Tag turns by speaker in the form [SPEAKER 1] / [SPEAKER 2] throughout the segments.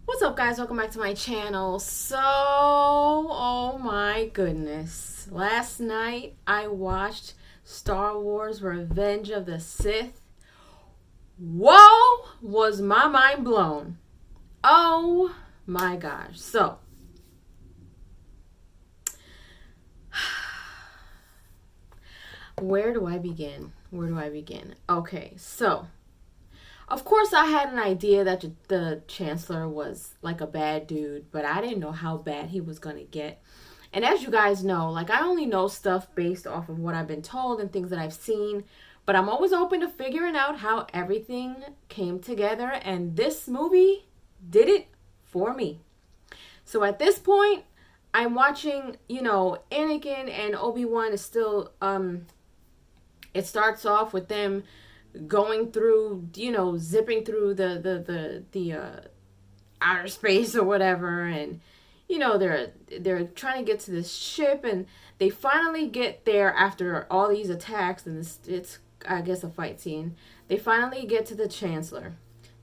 [SPEAKER 1] What's up, guys? Welcome back to my channel. Oh my goodness. Last night I watched Star Wars Revenge of the Sith. Whoa, was my mind blown. Oh my gosh. So, where do I begin? Okay, so of course, I had an idea that the Chancellor was like a bad dude, but I didn't know how bad he was going to get. And as you guys know, like I only know stuff based off of what I've been told and things that I've seen, but I'm always open to figuring out how everything came together, and this movie did it for me. So at this point, I'm watching, Anakin and Obi-Wan is still it starts off with them going through, zipping through the outer space or whatever, and they're trying to get to this ship, and they finally get there after all these attacks, and it's I guess a fight scene. They finally get to the Chancellor.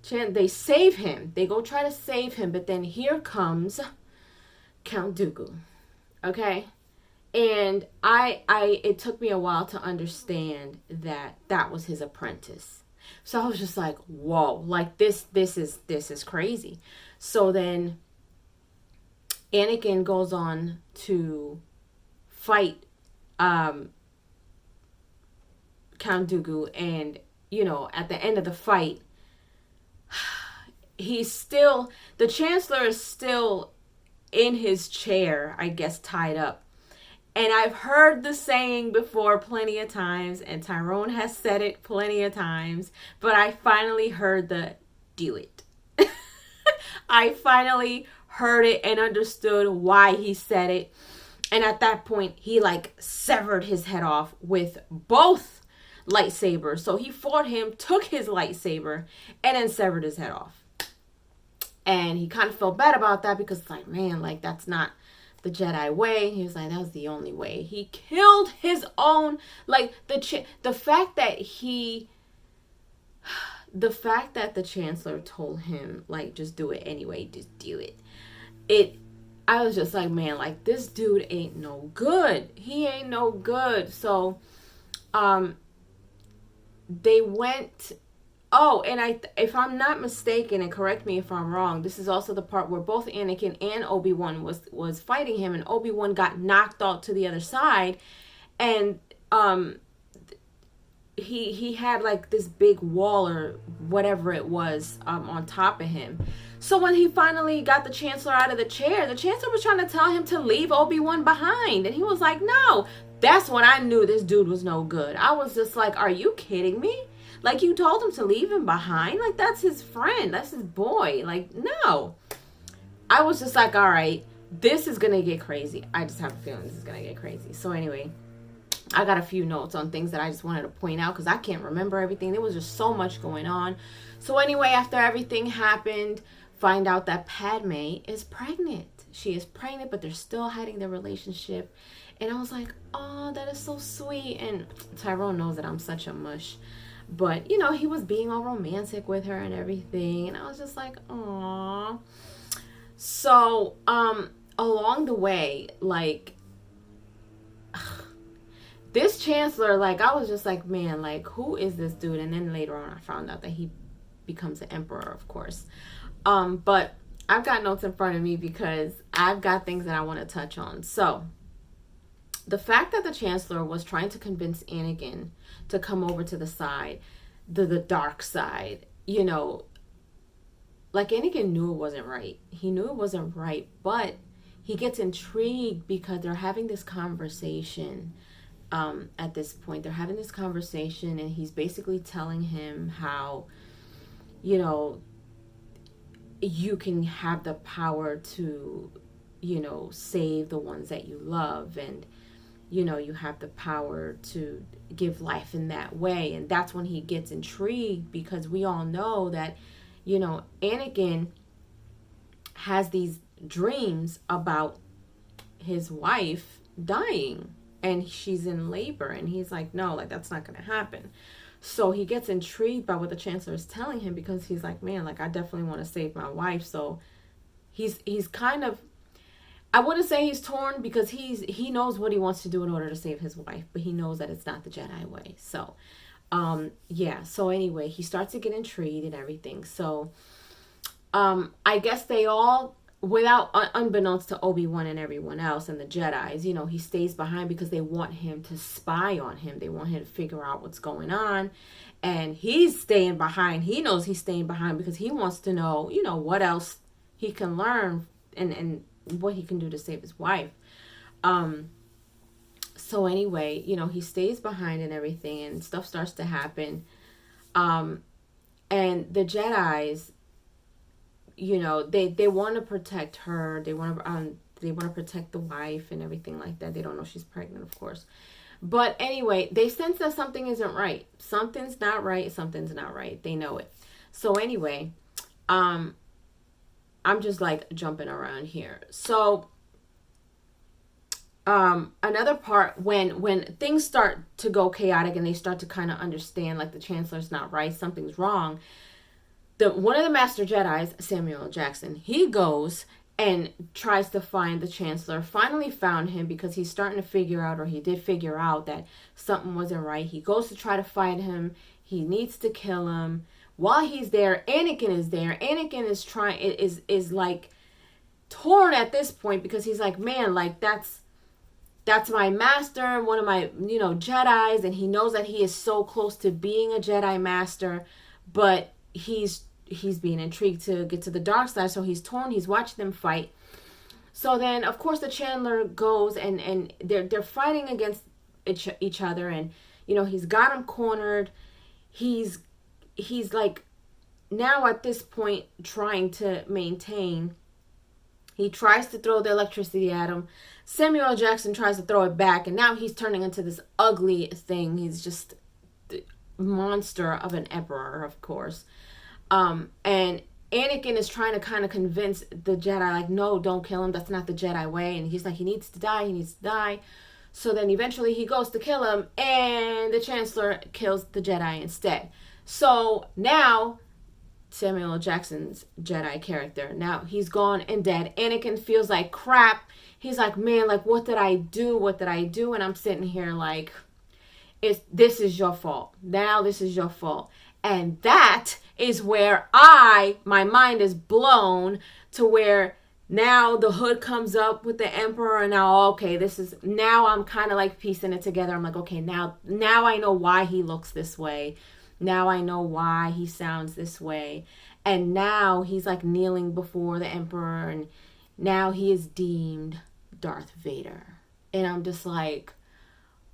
[SPEAKER 1] They save him. They go try to save him, but then here comes Count Dooku. Okay, and it took me a while to understand that that was his apprentice. So I was just like, whoa, like this is crazy. So then Anakin goes on to fight Count Dooku, and at the end of the fight, the Chancellor is still in his chair, I guess, tied up. And I've heard the saying before plenty of times, and Tyrone has said it plenty of times, but I finally heard the do it. I finally heard it and understood why he said it. And at that point, he severed his head off with both lightsabers. So he fought him, took his lightsaber, and then severed his head off. And he kind of felt bad about that because it's like, man, that's not the Jedi way. He was like, that was the only way. He killed his own, the fact that the Chancellor told him, just do it anyway, just do it. I was just like, man, this dude ain't no good. He ain't no good. So, they went. Oh, and if I'm not mistaken, and correct me if I'm wrong, this is also the part where both Anakin and Obi-Wan was fighting him, and Obi-Wan got knocked out to the other side, and he had this big wall or whatever it was on top of him. So when he finally got the Chancellor out of the chair, the Chancellor was trying to tell him to leave Obi-Wan behind, and he was like, no. That's when I knew this dude was no good. I was just like, are you kidding me? You told him to leave him behind? That's his friend. That's his boy. No. I was just like, all right, this is going to get crazy. I just have a feeling this is going to get crazy. So anyway, I got a few notes on things that I just wanted to point out because I can't remember everything. There was just so much going on. So anyway, after everything happened, find out that Padme is pregnant. She is pregnant, but they're still hiding their relationship. And I was like, oh, that is so sweet. And Tyrone knows that I'm such a mush. But, he was being all romantic with her and everything. And I was just like, aw. So, along the way, this Chancellor, I was just like, man, who is this dude? And then later on, I found out that he becomes the Emperor, of course. But I've got notes in front of me because I've got things that I want to touch on. So, the fact that the Chancellor was trying to convince Anakin to come over to the side, the dark side, Anakin knew it wasn't right. He knew it wasn't right, but he gets intrigued because they're having this conversation. At this point, they're having this conversation, and he's basically telling him how, you can have the power to, save the ones that you love, and you have the power to give life in that way. And that's when he gets intrigued, because we all know that, Anakin has these dreams about his wife dying, and she's in labor, and he's like, no, that's not going to happen. So he gets intrigued by what the Chancellor is telling him, because he's like, man, I definitely want to save my wife. So he's kind of, I wouldn't say he's torn, because he knows what he wants to do in order to save his wife, but he knows that it's not the Jedi way. So, yeah. So anyway, he starts to get intrigued and everything. So, I guess they all, without unbeknownst to Obi-Wan and everyone else and the Jedis, you know, he stays behind because they want him to spy on him. They want him to figure out what's going on. And he's staying behind. He knows he's staying behind because he wants to know, you know, what else he can learn and what he can do to save his wife. So anyway, you know, he stays behind and everything, and stuff starts to happen. And the Jedis, you know, they want to protect her. They want to protect the wife and everything like that. They don't know she's pregnant, of course. But anyway, they sense that something isn't right. Something's not right. Something's not right. They know it. So anyway, I'm just like jumping around here. So another part, when things start to go chaotic and they start to kind of understand, like, the Chancellor's not right, something's wrong. One of the Master Jedis, Samuel L. Jackson, he goes and tries to find the Chancellor. Finally found him because he's starting to figure out, or he did figure out, that something wasn't right. He goes to try to find him. He needs to kill him. While he's there, Anakin is there. Anakin is like torn at this point, because he's like, man, like, that's my master, one of my, you know, Jedis, and he knows that he is so close to being a Jedi master, but he's being intrigued to get to the dark side, so he's torn. He's watching them fight. So then, of course, the Chandler goes and they're fighting against each other, and, you know, he's got him cornered. He's like, now at this point, trying to maintain. He tries to throw the electricity at him. Samuel L. Jackson tries to throw it back, and now he's turning into this ugly thing. He's just the monster of an emperor, of course. And Anakin is trying to kind of convince the Jedi, like, no, don't kill him. That's not the Jedi way. And he's like, he needs to die. He needs to die. So then eventually he goes to kill him, and the Chancellor kills the Jedi instead. So now Samuel L. Jackson's Jedi character, now he's gone and dead. Anakin feels like crap. He's like, man, like, what did I do? What did I do? And I'm sitting here like, this is your fault. Now this is your fault. And that is where my mind is blown to where now the hood comes up with the Emperor, and now, okay, now I'm kind of like piecing it together. I'm like, okay, now I know why he looks this way. Now I know why he sounds this way. And now he's like kneeling before the Emperor, and now he is deemed Darth Vader. And I'm just like,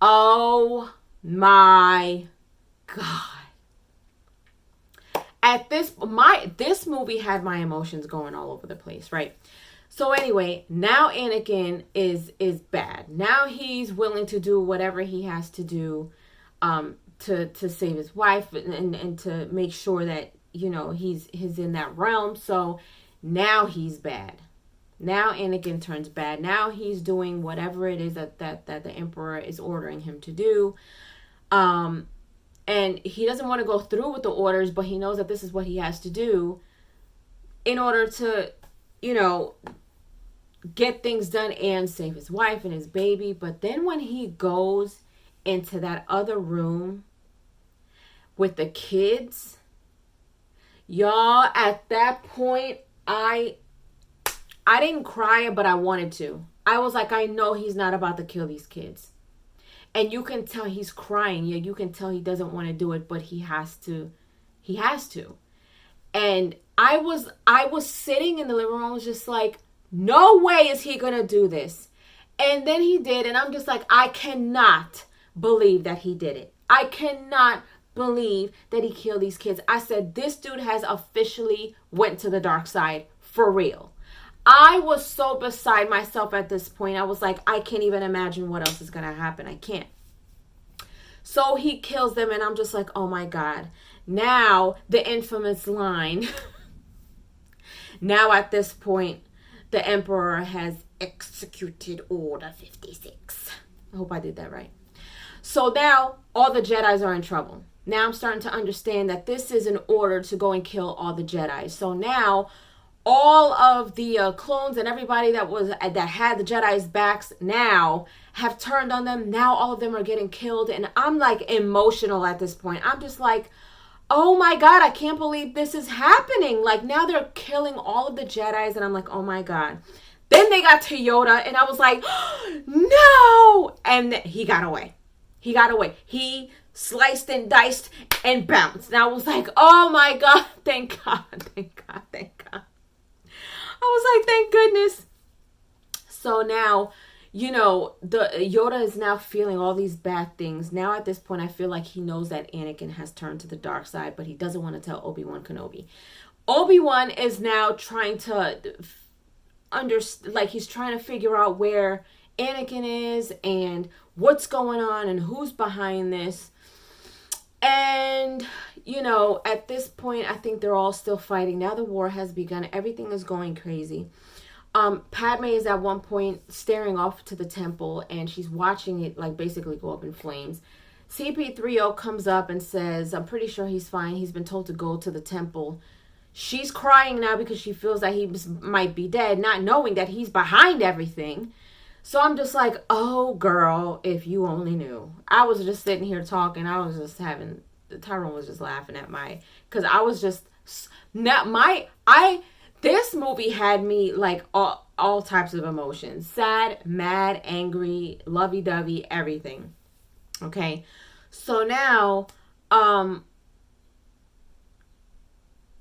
[SPEAKER 1] oh my God. This movie had my emotions going all over the place, right? So anyway, now Anakin is bad. Now he's willing to do whatever he has to do to save his wife and to make sure that, you know, he's in that realm. So now he's bad. Now Anakin turns bad. Now he's doing whatever it is that the Emperor is ordering him to do. And he doesn't want to go through with the orders, but he knows that this is what he has to do in order to, you know, get things done and save his wife and his baby. But then when he goes into that other room with the kids, y'all, at that point, I didn't cry, but I wanted to. I was like, I know he's not about to kill these kids. And you can tell he's crying. Yeah, you can tell he doesn't want to do it, but he has to. He has to. And I was sitting in the living room. I was just like, no way is he going to do this. And then he did. And I'm just like, I cannot believe that he did it. I cannot believe that he killed these kids. I said, this dude has officially went to the dark side for real. I was so beside myself at this point. I was like, I can't even imagine what else is going to happen. I can't. So he kills them, and I'm just like, oh my God. Now, the infamous line. Now, at this point, the Emperor has executed Order 56. I hope I did that right. So now, all the Jedis are in trouble. Now I'm starting to understand that this is an order to go and kill all the Jedis. So now, all of the clones and everybody that had the Jedi's backs now have turned on them. Now all of them are getting killed, and I'm like emotional at this point. I'm just like, oh my God, I can't believe this is happening. Like, now they're killing all of the Jedis, and I'm like, oh my God. Then they got to Yoda, and I was like, no! And he got away. He got away. He sliced and diced and bounced. And I was like, oh my God, thank God, thank God, thank God. I was like, thank goodness. So now, the Yoda is now feeling all these bad things. Now at this point, I feel like he knows that Anakin has turned to the dark side, but he doesn't want to tell Obi-Wan Kenobi. Obi-Wan is now trying to he's trying to figure out where Anakin is and what's going on and who's behind this. And, at this point, I think they're all still fighting. Now the war has begun. Everything is going crazy. Padme is at one point staring off to the temple, and she's watching it, like, basically go up in flames. CP3O comes up and says, I'm pretty sure he's fine. He's been told to go to the temple. She's crying now because she feels that he might be dead, not knowing that he's behind everything. So I'm just like, oh, girl, if you only knew. I was just sitting here talking. I was just Tyrone was just laughing at because I was just, this movie had me like all types of emotions. Sad, mad, angry, lovey-dovey, everything. Okay. So now,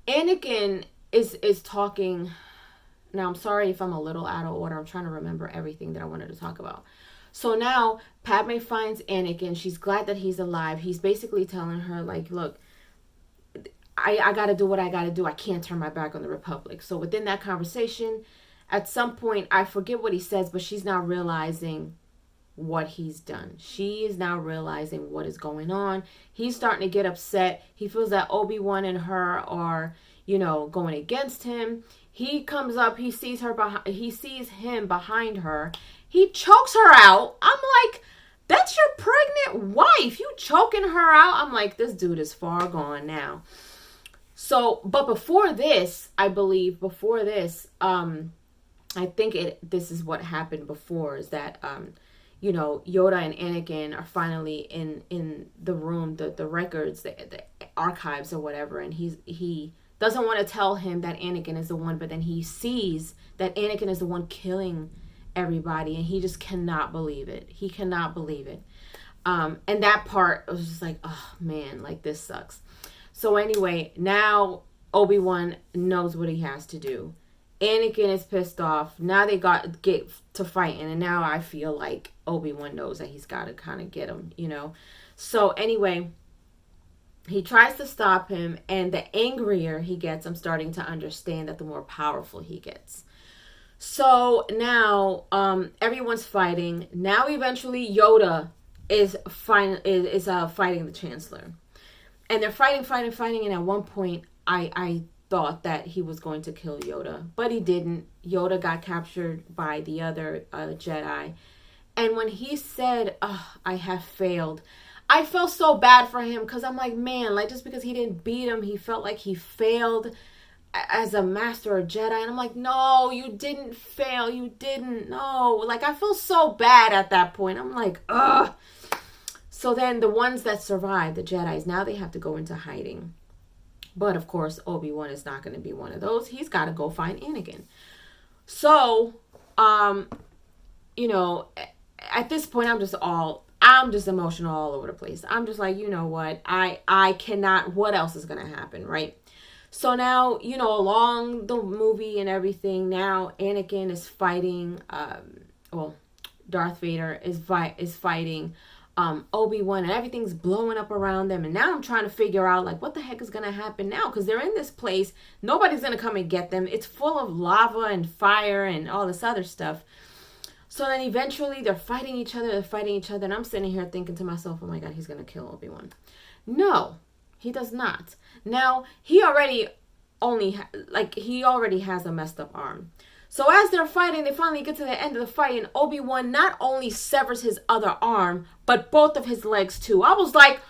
[SPEAKER 1] Anakin is talking. Now, I'm sorry if I'm a little out of order. I'm trying to remember everything that I wanted to talk about. So now, Padme finds Anakin. She's glad that he's alive. He's basically telling her, like, look, I got to do what I got to do. I can't turn my back on the Republic. So within that conversation, at some point, I forget what he says, but she's now realizing what he's done. She is now realizing what is going on. He's starting to get upset. He feels that Obi-Wan and her are, going against him. He comes up, he sees him behind her. He chokes her out. I'm like, that's your pregnant wife. You choking her out? I'm like, this dude is far gone now. So, but before this, I think this is what happened before, is that, Yoda and Anakin are finally in the room, the records, the archives or whatever, and he doesn't want to tell him that Anakin is the one, but then he sees that Anakin is the one killing everybody, and he just cannot believe it. He cannot believe it. And that part was just like, oh man, like this sucks. So anyway, now Obi-Wan knows what he has to do. Anakin is pissed off. Now they get to fighting, and now I feel like Obi-Wan knows that he's got to kind of get him, So anyway, he tries to stop him, and the angrier he gets, I'm starting to understand that the more powerful he gets. So now everyone's fighting. Now eventually Yoda is fighting the Chancellor. And they're fighting, and at one point I thought that he was going to kill Yoda, but he didn't. Yoda got captured by the other Jedi. And when he said, I have failed, I felt so bad for him, because I'm like, man, like, just because he didn't beat him, he felt like he failed as a master or Jedi. And I'm like, no, you didn't fail. You didn't. No. Like, I feel so bad at that point. I'm like, ugh. So then the ones that survived, the Jedis, now they have to go into hiding. But of course, Obi-Wan is not going to be one of those. He's got to go find Anakin. So, at this point, I'm just emotional all over the place. I'm just like, you know what? I cannot, what else is going to happen, right? So now, along the movie and everything, now Anakin is fighting, Darth Vader is fighting Obi-Wan, and everything's blowing up around them. And now I'm trying to figure out, like, what the heck is going to happen now? Because they're in this place. Nobody's going to come and get them. It's full of lava and fire and all this other stuff. So then eventually they're fighting each other. And I'm sitting here thinking to myself, oh my God, he's going to kill Obi-Wan. No, he does not. Now, he already has a messed up arm. So as they're fighting, they finally get to the end of the fight, and Obi-Wan not only severs his other arm, but both of his legs too. I was like,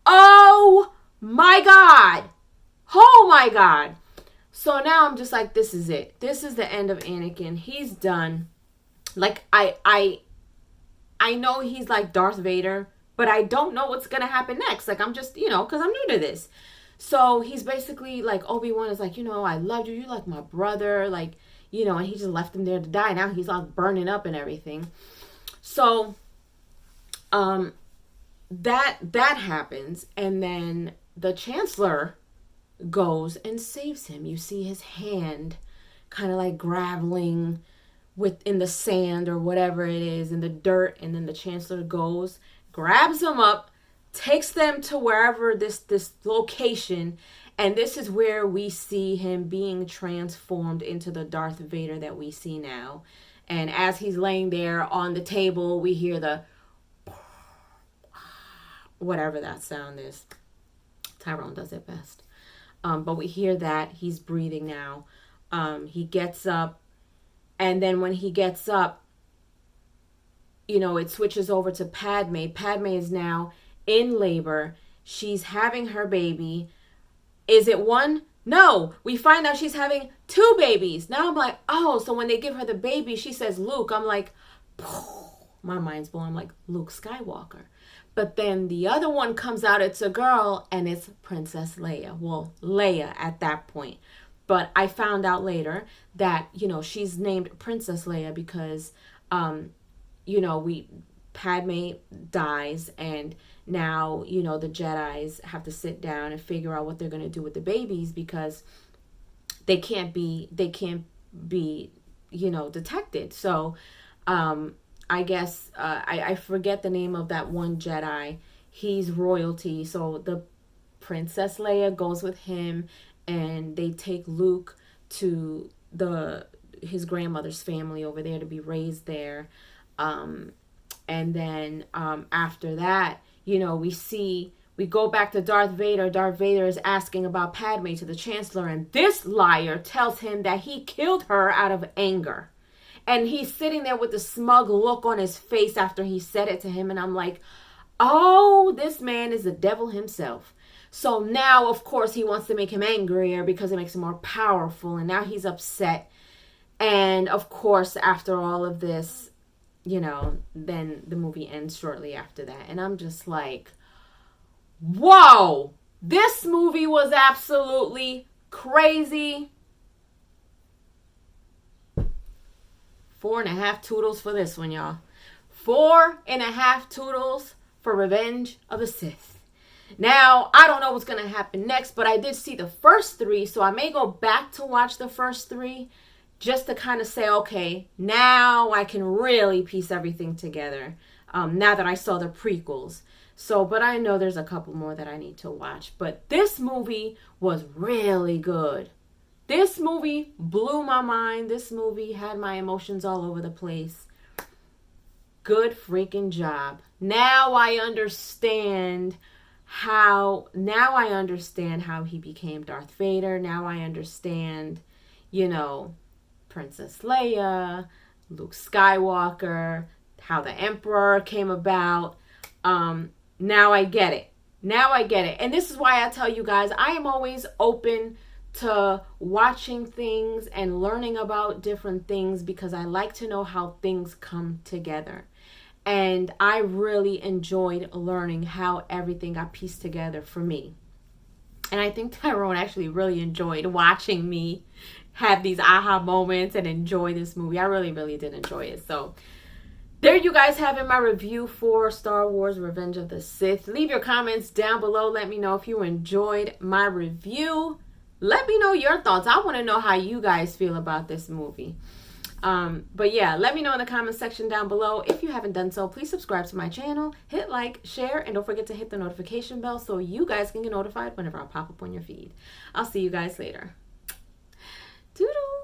[SPEAKER 1] oh my God. Oh my God. So now I'm just like, this is it. This is the end of Anakin. He's done. Like, I know he's like Darth Vader, but I don't know what's going to happen next. Like, I'm just, because I'm new to this. So he's basically like, Obi-Wan is like, I loved you. You're like my brother. Like, and he just left him there to die. Now he's all burning up and everything. So, that happens. And then the Chancellor goes and saves him. You see his hand kind of like graveling in the sand or whatever it is, in the dirt, and then the Chancellor goes, grabs him up, takes them to wherever this location, and this is where we see him being transformed into the Darth Vader that we see now. And as he's laying there on the table, we hear the whatever that sound is. Tyrone does it best. But we hear that he's breathing now. He gets up, and then when he gets up, it switches over to Padme. Padme is now in labor. She's having her baby. Is it one? No. We find out she's having 2 babies. Now I'm like, oh, so when they give her the baby, she says Luke. I'm like, my mind's blown. I'm like, Luke Skywalker. But then the other one comes out, it's a girl, and it's Princess Leia. Well, Leia at that point. But I found out later that, she's named Princess Leia because, Padme dies, and now, the Jedis have to sit down and figure out what they're going to do with the babies because they can't be, detected. So, I guess, I forget the name of that one Jedi. He's royalty. So the Princess Leia goes with him, and they take Luke to his grandmother's family over there to be raised there. And then after that, we go back to Darth Vader. Darth Vader is asking about Padme to the Chancellor, and this liar tells him that he killed her out of anger. And he's sitting there with a smug look on his face after he said it to him. And I'm like, oh, this man is the devil himself. So now, of course, he wants to make him angrier because it makes him more powerful. And now he's upset. And, of course, after all of this, then the movie ends shortly after that. And I'm just like, whoa, this movie was absolutely crazy. 4.5 toodles for this one, y'all. 4.5 toodles for Revenge of the Sith. Now, I don't know what's going to happen next, but I did see the first 3, so I may go back to watch the first 3 just to kind of say, okay, now I can really piece everything together now that I saw the prequels. So, but I know there's a couple more that I need to watch. But this movie was really good. This movie blew my mind. This movie had my emotions all over the place. Good freaking job. Now I understand how he became Darth Vader. Now I understand, Princess Leia, Luke Skywalker, how the Emperor came about. Now I get it. And this is why I tell you guys, I am always open to watching things and learning about different things because I like to know how things come together. And I really enjoyed learning how everything got pieced together for me. And I think Tyrone actually really enjoyed watching me have these aha moments and enjoy this movie. I really, really did enjoy it. So there you guys have it, my review for Star Wars Revenge of the Sith. Leave your comments down below. Let me know if you enjoyed my review. Let me know your thoughts. I want to know how you guys feel about this movie. But yeah, let me know in the comment section down below. If you haven't done so, please subscribe to my channel, hit like, share, and don't forget to hit the notification bell so you guys can get notified whenever I pop up on your feed. I'll see you guys later. Toodles!